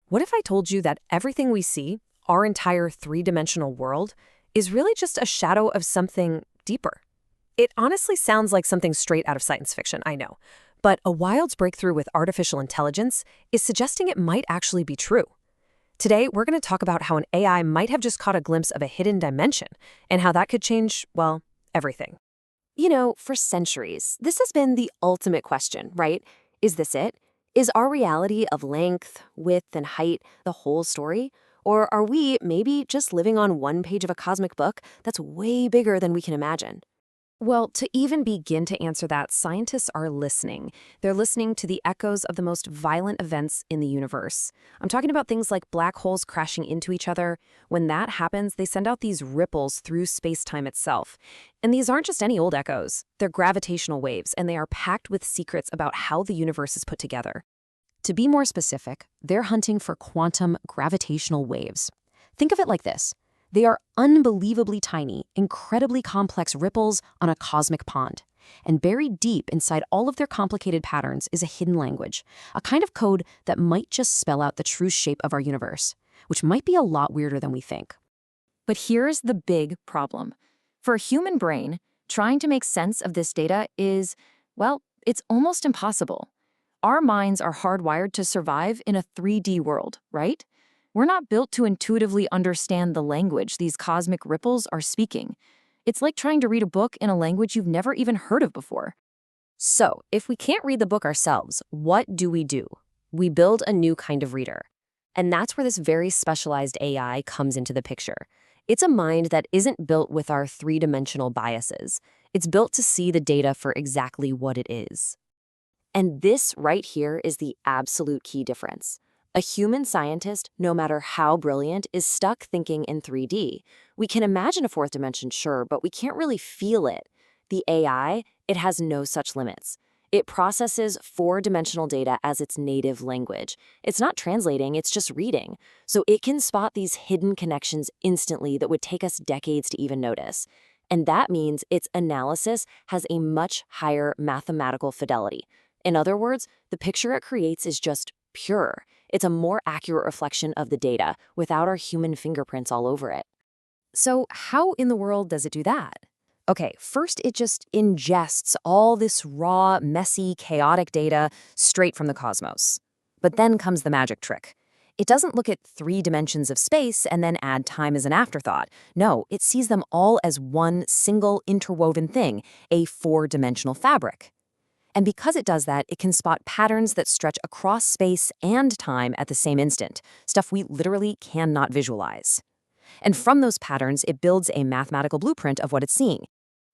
What if I told you that everything we see, our entire three-dimensional world, is really just a shadow of something deeper? It honestly sounds like something straight out of science fiction, I know. But a wild breakthrough with artificial intelligence is suggesting it might actually be true. Today, we're going to talk about how an AI might have just caught a glimpse of a hidden dimension and how that could change, well, everything. For centuries, this has been the ultimate question, right? Is this it? Is our reality of length, width, and height the whole story? Or are we maybe just living on one page of a cosmic book that's way bigger than we can imagine? Well, to even begin to answer that, scientists are listening. They're listening to the echoes of the most violent events in the universe. I'm talking about things like black holes crashing into each other. When that happens, they send out these ripples through space-time itself. And these aren't just any old echoes. They're gravitational waves, and they are packed with secrets about how the universe is put together. To be more specific, they're hunting for quantum gravitational waves. Think of it like this. They are unbelievably tiny, incredibly complex ripples on a cosmic pond. And buried deep inside all of their complicated patterns is a hidden language, a kind of code that might just spell out the true shape of our universe, which might be a lot weirder than we think. But here's the big problem. For a human brain, trying to make sense of this data is, well, it's almost impossible. Our minds are hardwired to survive in a 3D world, right? We're not built to intuitively understand the language these cosmic ripples are speaking. It's like trying to read a book in a language you've never even heard of before. So, if we can't read the book ourselves, what do? We build a new kind of reader. And that's where this very specialized AI comes into the picture. It's a mind that isn't built with our three-dimensional biases. It's built to see the data for exactly what it is. And this right here is the absolute key difference. A human scientist, no matter how brilliant, is stuck thinking in 3D. We can imagine a fourth dimension, sure, but we can't really feel it. The AI, it has no such limits. It processes four-dimensional data as its native language. It's not translating, it's just reading. So it can spot these hidden connections instantly that would take us decades to even notice. And that means its analysis has a much higher mathematical fidelity. In other words, the picture it creates is just pure. It's a more accurate reflection of the data without our human fingerprints all over it. So how in the world does it do that? Okay, first it just ingests all this raw, messy, chaotic data straight from the cosmos. But then comes the magic trick. It doesn't look at 3 dimensions of space and then add time as an afterthought. No, it sees them all as one single interwoven thing, a 4-dimensional fabric. And because it does that, it can spot patterns that stretch across space and time at the same instant, stuff we literally cannot visualize. And from those patterns, it builds a mathematical blueprint of what it's seeing.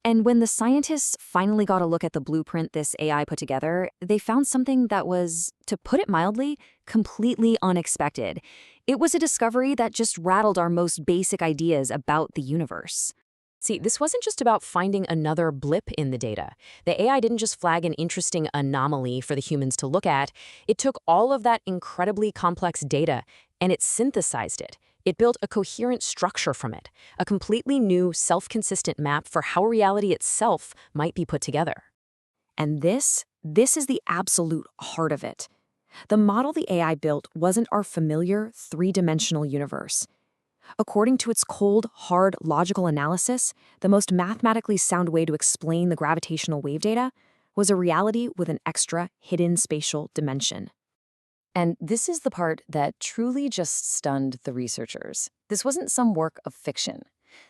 And when the scientists finally got a look at the blueprint this AI put together, they found something that was, to put it mildly, completely unexpected. It was a discovery that just rattled our most basic ideas about the universe. See, this wasn't just about finding another blip in the data. The AI didn't just flag an interesting anomaly for the humans to look at. It took all of that incredibly complex data and it synthesized it. It built a coherent structure from it, a completely new, self-consistent map for how reality itself might be put together. And this is the absolute heart of it. The model the AI built wasn't our familiar three-dimensional universe. According to its cold, hard, logical analysis, the most mathematically sound way to explain the gravitational wave data was a reality with an extra hidden spatial dimension. And this is the part that truly just stunned the researchers. This wasn't some work of fiction.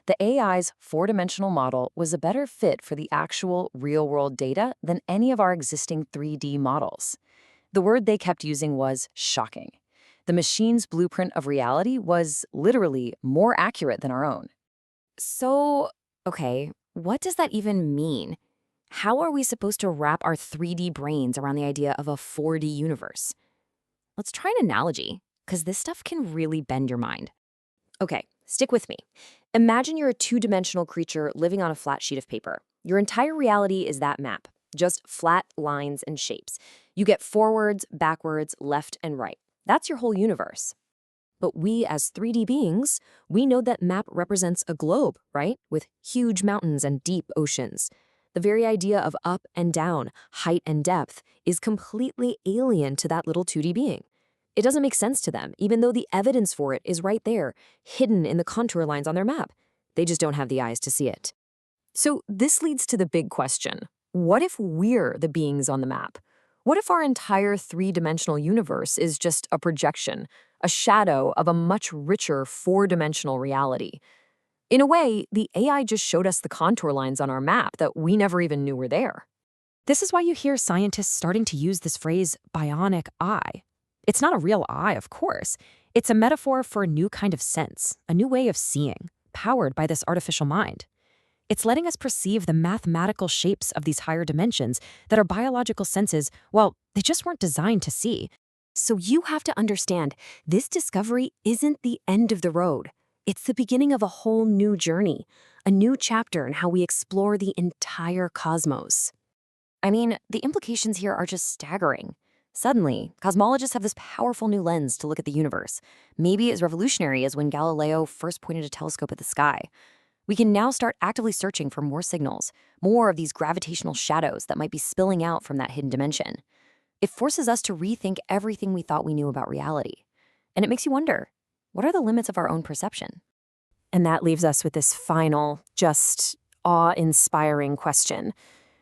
The AI's 4-dimensional model was a better fit for the actual real-world data than any of our existing 3D models. The word they kept using was shocking. The machine's blueprint of reality was literally more accurate than our own. So, okay, what does that even mean? How are we supposed to wrap our 3D brains around the idea of a 4D universe? Let's try an analogy, because this stuff can really bend your mind. Okay, stick with me. Imagine you're a 2-dimensional creature living on a flat sheet of paper. Your entire reality is that map, just flat lines and shapes. You get forwards, backwards, left, and right. That's your whole universe. But we, as 3D beings, we know that map represents a globe, right? With huge mountains and deep oceans. The very idea of up and down, height and depth, is completely alien to that little 2D being. It doesn't make sense to them, even though the evidence for it is right there, hidden in the contour lines on their map. They just don't have the eyes to see it. So this leads to the big question. What if we're the beings on the map? What if our entire three-dimensional universe is just a projection, a shadow of a much richer four-dimensional reality? In a way, the AI just showed us the contour lines on our map that we never even knew were there. This is why you hear scientists starting to use this phrase, bionic eye. It's not a real eye, of course. It's a metaphor for a new kind of sense, a new way of seeing, powered by this artificial mind. It's letting us perceive the mathematical shapes of these higher dimensions that our biological senses, well, they just weren't designed to see. So you have to understand, this discovery isn't the end of the road. It's the beginning of a whole new journey, a new chapter in how we explore the entire cosmos. I mean, the implications here are just staggering. Suddenly, cosmologists have this powerful new lens to look at the universe, maybe as revolutionary as when Galileo first pointed a telescope at the sky. We can now start actively searching for more signals, more of these gravitational shadows that might be spilling out from that hidden dimension. It forces us to rethink everything we thought we knew about reality. And it makes you wonder, what are the limits of our own perception? And that leaves us with this final, just awe-inspiring question.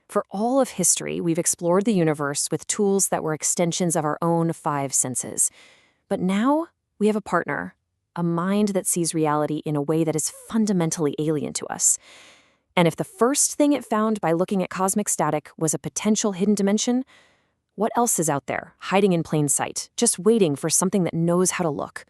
For all of history, we've explored the universe with tools that were extensions of our own five senses. But now we have a partner, a mind that sees reality in a way that is fundamentally alien to us. And if the first thing it found by looking at cosmic static was a potential hidden dimension, what else is out there, hiding in plain sight, just waiting for something that knows how to look?